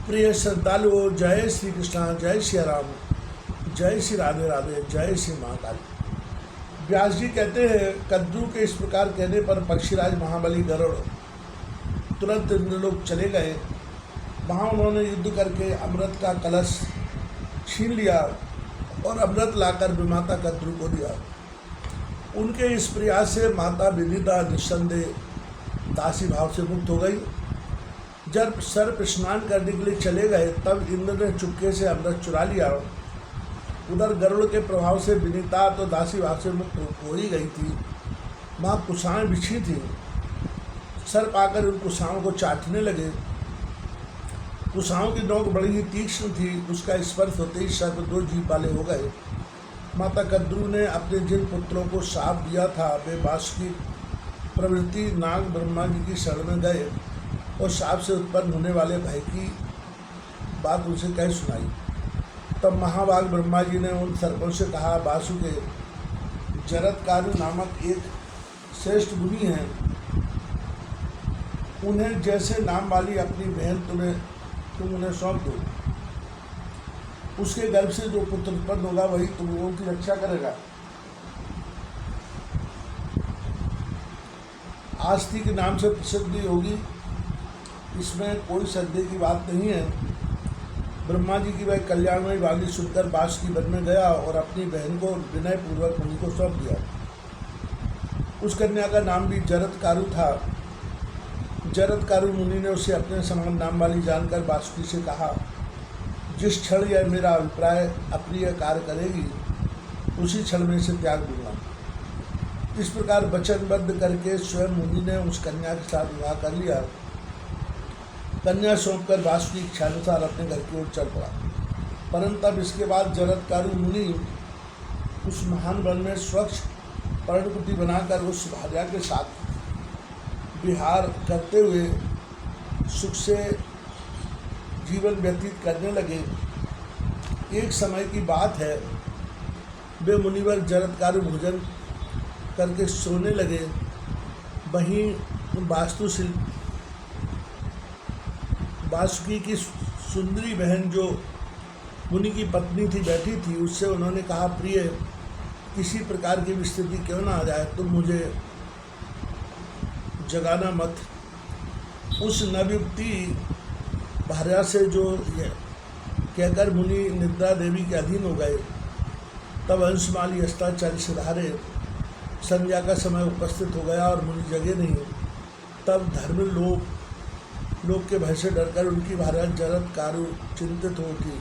प्रिय श्रद्धालुओं, जय श्री कृष्णा, जय श्री राम, जय श्री राधे राधे, जय श्री महाकाली। व्यास जी कहते हैं, कद्रू के इस प्रकार कहने पर पक्षीराज महाबली गरुड़ तुरंत इंद्रलोक चले गए। वहाँ उन्होंने युद्ध करके अमृत का कलश छीन लिया और अमृत लाकर विमाता कद्रू को दिया। उनके इस प्रयास से माता विदिता निस्संदेह दासी भाव से मुक्त हो गई। जब सर्प स्नान करने के लिए चले गए तब इंद्र ने चुपके से अमृत चुरा लिया। उधर गरुड़ के प्रभाव से विनीता तो दासी भाव से मुक्त हो ही गई थी। वहाँ कुशाएं बिछी थी। सर्प आकर उन कुशाओं को चाटने लगे। कुशाओं की नोक बड़ी ही तीक्ष्ण थी। उसका स्पर्श होते ही सर्प दो जीभ वाले हो गए। माता कद्रू ने अपने जिन पुत्रों को शाप दिया था वे वासुकी प्रवृत्ति नाग ब्रह्मा जी की शरण में गए और शाप से उत्पन्न होने वाले भय की बात उनसे कह सुनाई। तब महाभाग ब्रह्मा जी ने उन सर्पों से कहा, वासुके, जरत्कारु नामक एक श्रेष्ठ मुनि हैं। उन्हें जैसे नाम वाली अपनी बहन तुम उन्हें सौंप दो। उसके गर्भ से जो पुत्र उत्पन्न होगा वही तुम लोगों की रक्षा करेगा। आस्ती के नाम से प्रसिद्धि होगी, इसमें कोई संदेह की बात नहीं है। ब्रह्मा जी की वह कल्याणमयी वाणी सुनकर वासुकी वन में गया और अपनी बहन को विनय पूर्वक मुनि को सौंप दिया। उस कन्या का नाम भी जरत्कारु था। जरत्कारु मुनि ने उसे अपने समान नाम वाली जानकर वासुकी से कहा, जिस क्षण यह मेरा अभिप्राय अप्रिय कार्य करेगी उसी क्षण में इसे त्याग दूंगा। इस प्रकार वचनबद्ध करके स्वयं मुनि ने उस कन्या के साथ विवाह कर लिया। कन्या सौंपकर वासुकी इच्छानुसार अपने घर की ओर चल पड़ा। परंतु अब इसके बाद जरत्कारु मुनि उस महान वन में स्वच्छ पर्णकुटी बनाकर उस भार्या के साथ विहार करते हुए सुख से जीवन व्यतीत करने लगे। एक समय की बात है, वे मुनिवर जरत्कारु भोजन करके सोने लगे। वहीं वासुकी की सुंदरी बहन जो मुनि की पत्नी थी बैठी थी, उससे उन्होंने कहा, प्रिय, किसी प्रकार की भी स्थिति क्यों ना आ जाए, तुम मुझे जगाना मत। उस नवयुक्ति भार्या से जो कहकर मुनि निद्रा देवी के अधीन हो गए। तब अंशमाली अस्ताचर्य से धारे संध्या का समय उपस्थित हो गया और मुनि जगे नहीं। तब धर्म लोक के भय से डरकर उनकी भार्या जरत्कारु चिंतित हो उठी।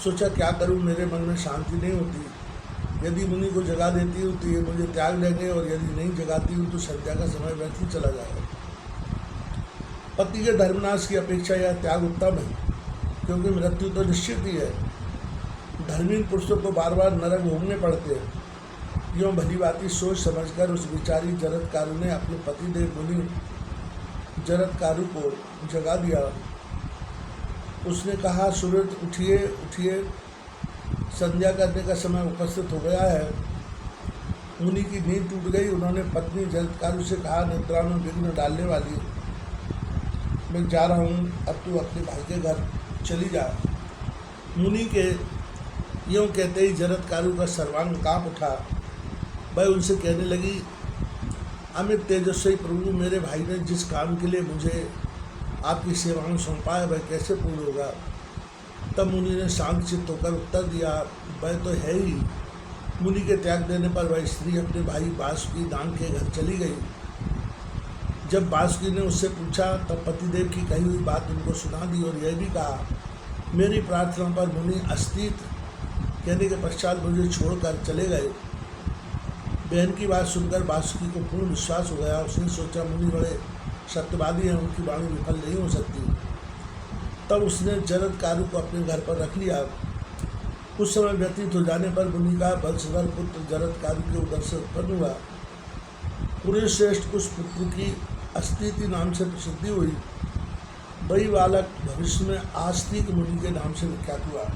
सोचा, क्या करूं, मेरे मन में शांति नहीं होती। यदि मुनि को जगा देती हूँ तो ये मुझे त्याग लेंगे और यदि नहीं जगाती हूँ तो संध्या का समय व्यर्थ ही चला जाएगा। पति के धर्मनाश की अपेक्षा यह त्याग उत्तम है, क्योंकि मृत्यु तो निश्चित ही है। धर्मीन पुरुषों को बार बार नरक भोगने पड़ते हैं। यूँ भली बाती सोच समझकर उस विचारी जरत्कारु ने अपने पतिदेव मुनि जरत्कारु को जगा दिया। उसने कहा, सुरत, उठिए उठिए, संध्या करने का समय उपस्थित हो गया है। मुनि की नींद टूट गई। उन्होंने पत्नी जरत्कारु से कहा, निद्रा में विघ्न डालने वाली, मैं जा रहा हूँ, अब तू अपने भाई के घर चली जा। मुनि के यूँ कहते ही जरत्कारु का सर्वांग काँप उठा। वह उनसे कहने लगी, अमित तेजस्वी प्रभु, मेरे भाई ने जिस काम के लिए मुझे आपकी सेवाएं सौंपा है वह कैसे पूर्ण होगा। तब मुनि ने शांत चित्त होकर उत्तर दिया, वह तो है ही। मुनि के त्याग देने पर वह स्त्री अपने भाई वासुकी दान के घर चली गई। जब वासुकी ने उससे पूछा तब पतिदेव की कही हुई बात उनको सुना दी और यह भी कहा, मेरी प्रार्थना पर मुनि अस्तित कहने के पश्चात मुझे छोड़कर चले गए। बहन की बात सुनकर वासुकी को पूर्ण विश्वास हो गया। उसने सोचा, मुनि बड़े सत्यवादी हैं, उनकी वाणी विफल नहीं हो सकती। तब उसने जरत्कारु को अपने घर पर रख लिया। कुछ समय व्यतीत हो जाने पर मुनि का वंशधर पुत्र जरत्कारु के उदर से उत्पन्न हुआ। कुरुश्रेष्ठ उस पुत्र की अस्तिति नाम से प्रसिद्धि हुई। वही बालक भविष्य में आस्तिक मुनि के नाम से विख्यात हुआ।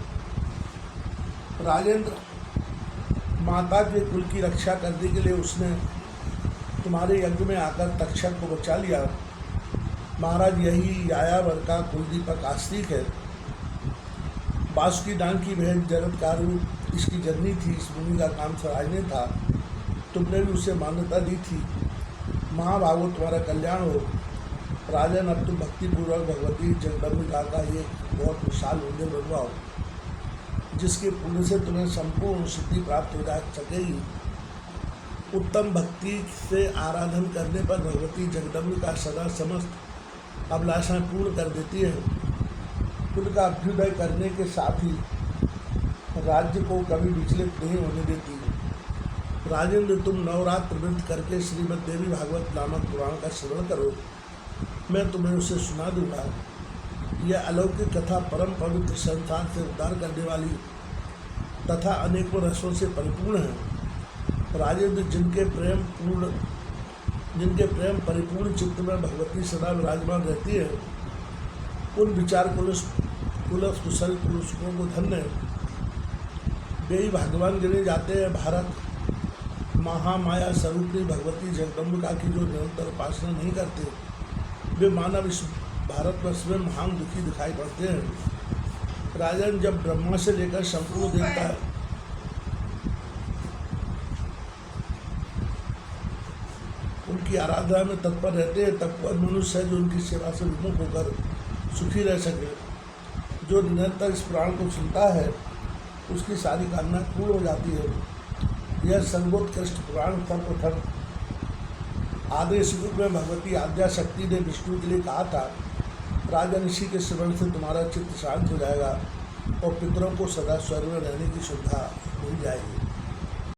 राजेंद्र, माता के कुल की रक्षा करने के लिए उसने तुम्हारे यज्ञ में आकर तक्षक को बचा लिया। महाराज यही यायावर का कुलदीपक आस्तिक है। बासुकी डांग की बहन जरदकारु इसकी जननी थी। इस मुनि का काम सराहनीय था। तुमने भी उसे मान्यता दी थी। महाभागवत तुम्हारा कल्याण हो। राजन, अब तुम भक्तिपूर्वक भगवती जगदम्बिका का ये बहुत विशाल मंदिर बनवाओ, जिसके पुण्य से तुम्हें संपूर्ण सिद्धि प्राप्त हो जा सकेगी। उत्तम भक्ति से आराधन करने पर भगवती जगदम्बिका सदा समस्त अभिलाषाएं पूर्ण कर देती है। उनका अभ्युदय करने के साथ ही राज्य को कभी विचलित नहीं होने देती। राजेंद्र, तुम नवरात्र व्रत करके श्रीमद् देवी भागवत नामक पुराण का श्रवण करो। मैं तुम्हें उसे सुना दूंगा। यह अलौकिक कथा परम पवित्र, संसार से उद्धार करने वाली तथा अनेकों रसों से परिपूर्ण है। राजेंद्र, जिनके प्रेम परिपूर्ण चित्त में भगवती सदा विराजमान रहती है, उन विचार कुशल पुरुषों को धन्य है। वे ही भगवान गिने जाते हैं। भारत महामाया स्वरूपी भगवती जगदम्बिका की जो निरंतर उपासना नहीं करते, वे मानव इस भारतवर्ष में महान दुखी दिखाई पड़ते हैं। राजन, जब ब्रह्मा से लेकर संपूर्ण देवता उनकी आराधना में तत्पर रहते हैं, तब कोई मनुष्य है जो उनकी सेवा से विमुख होकर सुखी रह सके। जो निरंतर इस पुराण को सुनता है, उसकी सारी कामना पूर्ण हो जाती है। यह सर्वोत्कृष्ट पुराण सर्वप्रथम आदेश रूप में भगवती आद्या शक्ति ने विष्णु के लिए कहा था। राजन, इसी के श्रवण से तुम्हारा चित्त शांत हो जाएगा और पितरों को सदा स्वर्ग में रहने की सुविधा मिल जाएगी।